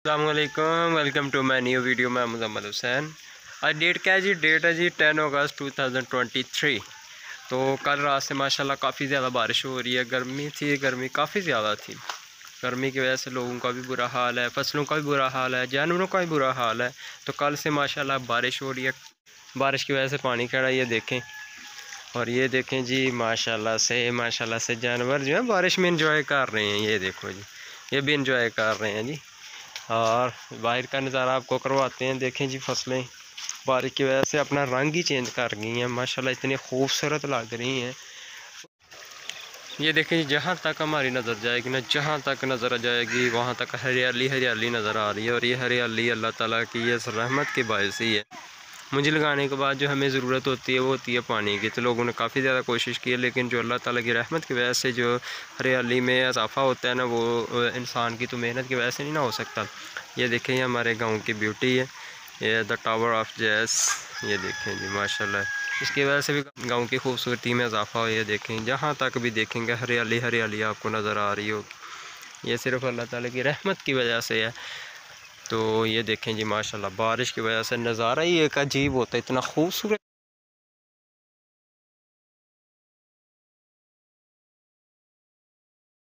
अस्सलामुअलैकुम, welcome to my new video. मैं मुज़म्मल हुसैन। आज डेट क्या है जी? डेट है जी 10 अगस्त 2023। तो कल रात से माशाल्लाह काफ़ी ज़्यादा बारिश हो रही है। गर्मी थी, गर्मी काफ़ी ज़्यादा थी। गर्मी की वजह से लोगों का भी बुरा हाल है, फसलों का भी बुरा हाल है, जानवरों का भी बुरा हाल है। तो कल से माशाल्लाह बारिश हो रही है। बारिश की वजह से पानी खड़ा, ये देखें। और ये देखें जी, माशाल्लाह से जानवर जो है बारिश में इंजॉय कर रहे हैं। ये देखो जी, ये भी इंजॉय कर रहे हैं जी। और बाहर का नज़ारा आपको करवाते हैं। देखें जी, फसलें बारिश की वजह से अपना रंग ही चेंज कर गई हैं। माशाल्लाह इतनी खूबसूरत लग रही हैं। ये देखें जी, जहाँ तक हमारी नज़र जाएगी ना, जहाँ तक नज़र जाएगी वहाँ तक हरियाली हरियाली नज़र आ रही है। और ये हरियाली अल्लाह ताला की ये रहमत की बायस ही है। मुझे लगाने के बाद जो हमें ज़रूरत होती है वो होती है पानी की। तो लोगों ने काफ़ी ज़्यादा कोशिश की है, लेकिन जो अल्लाह ताला की रहमत की वजह से जो हरियाली में इजाफा होता है ना, वो इंसान की तो मेहनत की वजह से नहीं ना हो सकता। ये देखें, ये हमारे गांव की ब्यूटी है, ये द टावर ऑफ जैस। ये देखें जी, माशाल्लाह इसकी वजह से भी गांव की खूबसूरती में इजाफा हो। ये देखें, जहाँ तक भी देखेंगे हरियाली हरियाली आपको नज़र आ रही होगी। ये सिर्फ अल्लाह ताला की रहमत की वजह से है। तो ये देखें जी, माशाल्लाह बारिश की वजह से नज़ारा ही एक अजीब होता है, इतना खूबसूरत